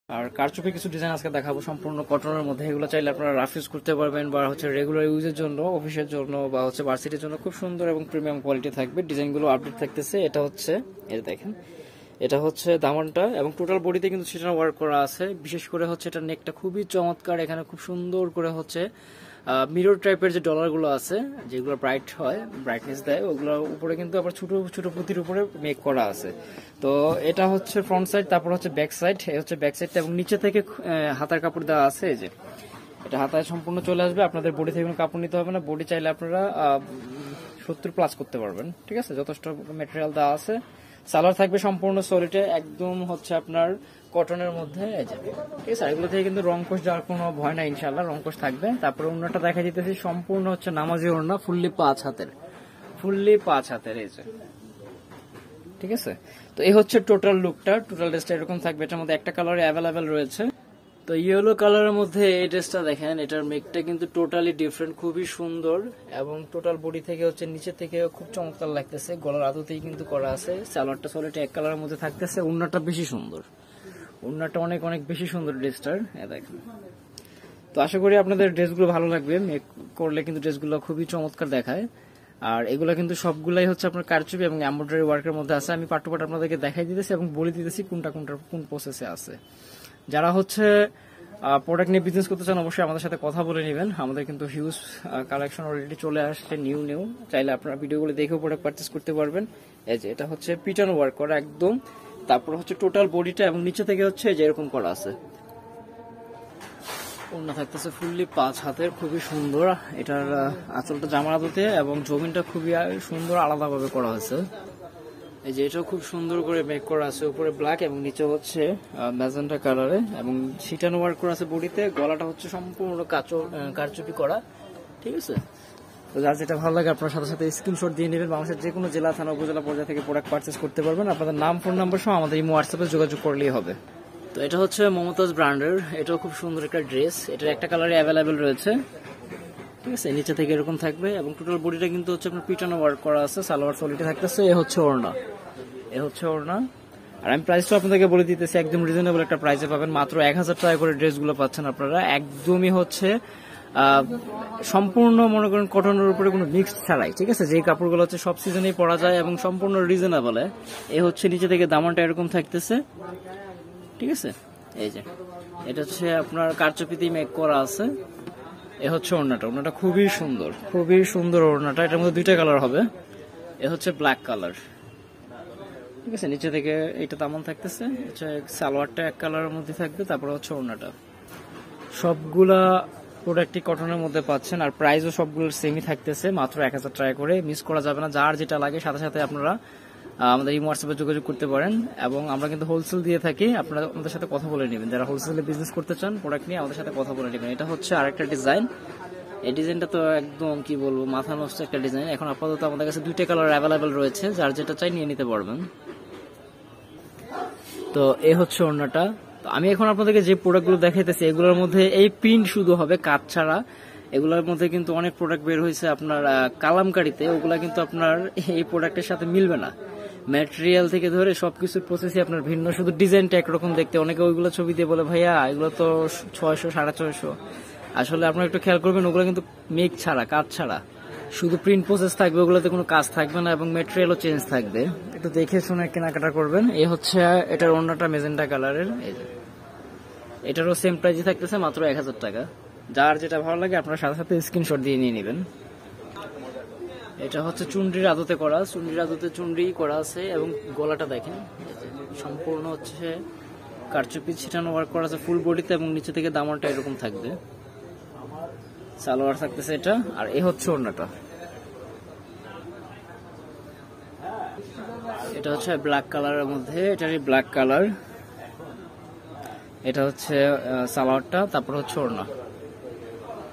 আর কারচুপি কিছু ডিজাইন আজকে দেখাবো সম্পূর্ণ কটনের মধ্যে। এগুলো চাইলে আপনারা রাফ ইউজ করতে পারবেন বা হচ্ছে রেগুলার ইউজের জন্য, অফিসের জন্য বা হচ্ছে ভার্সিটির জন্য খুব সুন্দর এবং প্রিমিয়াম কোয়ালিটি থাকবে। ডিজাইনগুলো আপডেট থাকতেছে। এটা হচ্ছে এই দেখেন, এটা হচ্ছে দামানটা এবং টোটাল বডিতে কিন্তু সেটা ওয়ার্ক করা আছে। বিশেষ করে হচ্ছে এটা নেকটা খুবই চমৎকার। এখানে খুব সুন্দর করে হচ্ছে মিরর টাইপের যে ডলারগুলো আছে, যেগুলো ব্রাইট হয়, ব্রাইটনেস দেয়, ওগুলোর উপরে কিন্তু আবার ছোট ছোট পুঁতির উপরে মেক করা আছে। তো এটা হচ্ছে ফ্রন্ট সাইড, তারপর হচ্ছে ব্যাক সাইড। এই হচ্ছে ব্যাক সাইডটা এবং নিচে থেকে হাতার কাপড় দেওয়া আছে। এই যে এটা হাতায় সম্পূর্ণ চলে আসবে। আপনাদের বডি থেকে কোনো কাপড় নিতে হবে না। বডি চাইলে আপনারা 70+ করতে পারবেন। ঠিক আছে, যথেষ্ট ম্যাটেরিয়াল দেওয়া আছে। সালোয়ার থাকবে সম্পূর্ণ সলিডে, একদম হচ্ছে আপনার কটনের মধ্যে। ঠিক আছে, এগুলো থেকে কিন্তু রংকোশ যাওয়ার কোনো ভয় নাই, ইনশাল্লাহ রংকোশ থাকবে। তারপরে ওড়নাটা দেখা যেতেছি সম্পূর্ণ হচ্ছে নামাজি ওড়না, ফুললি 5 হাতের, ফুললি 5 হাতের। এই যে ঠিক আছে, তো এই হচ্ছে টোটাল লুকটা। টোটাল ড্রেসটা এরকম থাকবে। এটার মধ্যে একটা কালারে অ্যাভেলেবেল রয়েছে। তো ইয়েলো কালারের মধ্যে এই ড্রেসটা দেখেন, এটার মেকটা কিন্তু টোটালি ডিফারেন্ট, খুবই সুন্দর এবং টোটাল বডি থেকে হচ্ছে নিচে থেকে খুব চমৎকার লাগতেছে। গলার আদতেই কিন্তু করা আছে। সালোয়ারটা সলিড এক কালারের মধ্যে থাকতেছে। ওড়নাটা বেশি সুন্দর, ওড়নাটা অনেক অনেক বেশি সুন্দর ড্রেসটার। দেখেন, তো আশা করি আপনাদের ড্রেসগুলো ভালো লাগবে। মেক করলে কিন্তু ড্রেসগুলো খুবই চমৎকার দেখায়। আর এগুলো কিন্তু সবগুলাই হচ্ছে আপনার কারচুপি এবং এমব্রয়ডারি ওয়ার্কের মধ্যে আছে। আমি পার্ট টু পার্ট আপনাদেরকে দেখাই দিতেছি এবং বলে দিতেছি কোনটা কোন প্রসেসে আছে। যারা হচ্ছে প্রোডাক্ট নিয়ে বিজনেস করতে চান, অবশ্যই আমাদের সাথে কথা বলে নেবেন। আমাদের কিন্তু হিউজ কালেকশন অলরেডি চলে আসছে, নিউ। চাইলে আপনারা ভিডিওগুলো দেখেও প্রোডাক্ট পারচেস করতে পারবেন। এই যে এটা হচ্ছে পিটানো ওয়ার্ক করা একদম। তারপর হচ্ছে টোটাল বডিটা এবং নিচে থেকে হচ্ছে যে এরকম করা আছে। ওড়না থাকতেছে ফুললি 5 হাতের, খুবই সুন্দর। এটার আঁচলটা জামার আদতে এবং জমিনটা খুবই সুন্দর আলাদাভাবে করা হয়েছে। এই যে এটাও খুব সুন্দর করে মেক করা আছে। উপরে ব্ল্যাক এবং নিচে হচ্ছে ম্যাজেন্টা কালারে এবং সিটানো ওয়ার্ক করা আছে বডিতে। গলাটা হচ্ছে সম্পূর্ণ কারচুপি করা। ঠিক আছে, তো যার যেটা ভালো লাগে আপনার সাথে সাথে স্ক্রিনশট দিয়ে নেবেন। বাংলাদেশের যে কোনো জেলা, থানা, উপজেলা পর্যায়ে থেকে প্রোডাক্ট পারচেস করতে পারবেন। আপনাদের নাম, ফোন নাম্বার সহ আমাদের এই হোয়াটসঅ্যাপে যোগাযোগ করলেই হবে। তো এটা হচ্ছে মমতাজ ব্র্যান্ডের। এটাও খুব সুন্দর একটা ড্রেস। এটার একটা কালারে অ্যাভেলেবেল রয়েছে। ঠিক আছে, নিচে থেকে এরকম থাকবে এবং টোটাল বডিটা কিন্তু হচ্ছে আপনার পিটানো ওয়ার্ক করা আছে। সালোয়ার সলিডে থাকতেছে। এ হচ্ছে ওড়না, আর আমি প্রাইসটা আপনাদেরকে বলে দিতেছি, একদম রিজনেবল একটা প্রাইসে পাবেন। মাত্র 1000 টাকা করে ড্রেসগুলো পাচ্ছেন আপনারা। একদমই হচ্ছে সম্পূর্ণ মনে করেন কটনের উপরে কোনো মিক্স ছাড়াই। ঠিক আছে, যে কাপড়গুলো হচ্ছে সব সিজনেই পরা যায় এবং সম্পূর্ণ রিজনেবল। এ হচ্ছে নিচে থেকে দামানটা এরকম থাকতেছে। ঠিক আছে, এই যে এটা হচ্ছে আপনার কারচুপিতেই মেক করা আছে। এ হচ্ছে ওড়নাটা খুবই সুন্দর ওড়নাটা। এটার মধ্যে 2টা কালার হবে। এ হচ্ছে ব্ল্যাক কালার। ঠিক আছে, নিচে থেকে এটা দামান থাকতেছে। সালোয়ারটা এক কালারের মধ্যে থাকবে। তারপর হচ্ছে ওড়নাটা। সবগুলা প্রোডাক্টই কটনের মধ্যে পাচ্ছেন আর প্রাইসও সবগুলোর সেমই থাকতেছে, মাত্র 1000 টাকা করে। মিস করা যাবে না। যার যেটা লাগে সাথে সাথে আপনারা আমাদের এই হোয়াটসঅ্যাপে যোগাযোগ করতে পারেন এবং আমরা কিন্তু হোলসেল দিয়ে থাকি। আপনারা আমাদের সাথে কথা বলে নেবেন। যারা হোলসেলে বিজনেস করতে চান প্রোডাক্ট নিয়ে, আমাদের সাথে কথা বলে নেবেন। এটা হচ্ছে আরেকটা ডিজাইন। এই ডিজাইনটা তো একদম কি বলবো, মাথা নষ্ট একটা ডিজাইন। এখন আপাতত আমাদের কাছে 2টা কালার অ্যাভেলেবেল রয়েছে। যার যেটা চাই নিয়ে নিতে পারবেন। তো এই হচ্ছে ওড়নাটা। তো আমি এখন আপনাদেরকে যে প্রোডাক্টগুলো দেখাইতেছি এগুলোর মধ্যে এই প্রিন্ট শুধু হবে, কাজ ছাড়া। এগুলোর মধ্যে কিন্তু অনেক প্রোডাক্ট বের হয়েছে আপনার কালামকারিতে, ওগুলা কিন্তু আপনার এই প্রোডাক্টের সাথে মিলবে না। ম্যাটেরিয়াল থেকে ধরে সবকিছুর প্রসেসই আপনার ভিন্ন, শুধু ডিজাইনটা একরকম দেখতে। অনেকে ওইগুলো ছবি দিয়ে বলে ভাইয়া এগুলো তো 600, 650। আসলে আপনারা একটু খেয়াল করবেন, ওগুলো কিন্তু মেক ছাড়া, কাজ ছাড়া, শুধু প্রিন্ট প্রসেস থাকবে। ওগুলোতে কোনো কাজ থাকবে না এবং ম্যাটেরিয়ালও চেঞ্জ থাকবে। একটু দেখে শুনে কেনাকাটা করবেন। এই হচ্ছে এটার ওড়নাটা মেজেন্টা কালারের। এটারও সেম প্রাইসই থাকতেছে, মাত্র 1000 টাকা। যার যেটা ভালো লাগে আপনারা সাথে সাথে স্ক্রিনশট দিয়ে নিয়ে নেবেন। এটা হচ্ছে চুনরির আদতে করা, চুনরি করা আছে এবং গলাটা দেখেন সম্পূর্ণ হচ্ছে কারচুপি ছিটানো ওয়ার্ক করা আছে ফুল বডিতে এবং নিচে থেকে দামানটা এরকম থাকবে। সালোয়ার থাকতেছে এটা। আর এ হচ্ছে ওড়নাটা। এটা হচ্ছে ব্ল্যাক কালারের মধ্যে, এটারই ব্ল্যাক কালার। এটা হচ্ছে সালোয়ারটা, তারপর হচ্ছে ওড়না।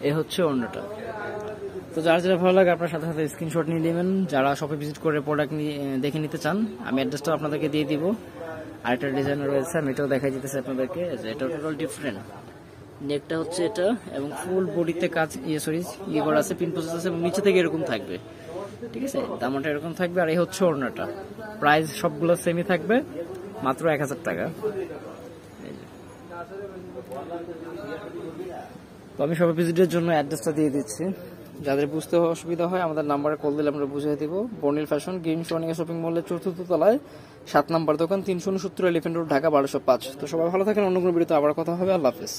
এ হচ্ছে ওড়নাটা। তো যার যেটা ভালো লাগে আপনার সাথে সাথে স্ক্রিনশট নিয়ে নেবেন। যারা শপে ভিজিট করে প্রোডাক্ট নিয়ে দেখে নিতে চান, আমি অ্যাড্রেসটা আপনাদেরকে দিয়ে দিব। আরেকটা ডিজাইন রয়েছে, আমি এটাও দেখাই দিতেছি আপনাদেরকে। এটা টোটাল ডিফারেন্ট। নেকটা হচ্ছে এটা এবং ফুল বডিতে কাজ ইয়ে করা আছে, পিন প্রসেস আছে এবং নিচে থেকে এরকম থাকবে। ঠিক আছে, দামটা এরকম থাকবে। আর এই হচ্ছে ওড়নাটা। প্রাইস সবগুলো সেমই থাকবে, মাত্র 1000 টাকা। তো আমি সবাই ভিজিটের জন্য অ্যাড্রেসটা দিয়ে দিচ্ছি, যাদের বুঝতে অসুবিধা হয় আমাদের নাম্বারে কল দিলে আমরা বুঝিয়ে দিব। বর্নিল ফ্যাশন গ্রিন সোনিয়া শপিং মলের 4th তলায় 7 নম্বর দোকান, 369 এলিফ্যান্ট রোড, ঢাকা 1205। তো সবাই ভালো থাকেন, অন্য কোনো ভিডিওতে আবার কথা হবে। আল্লাহ হাফেজ।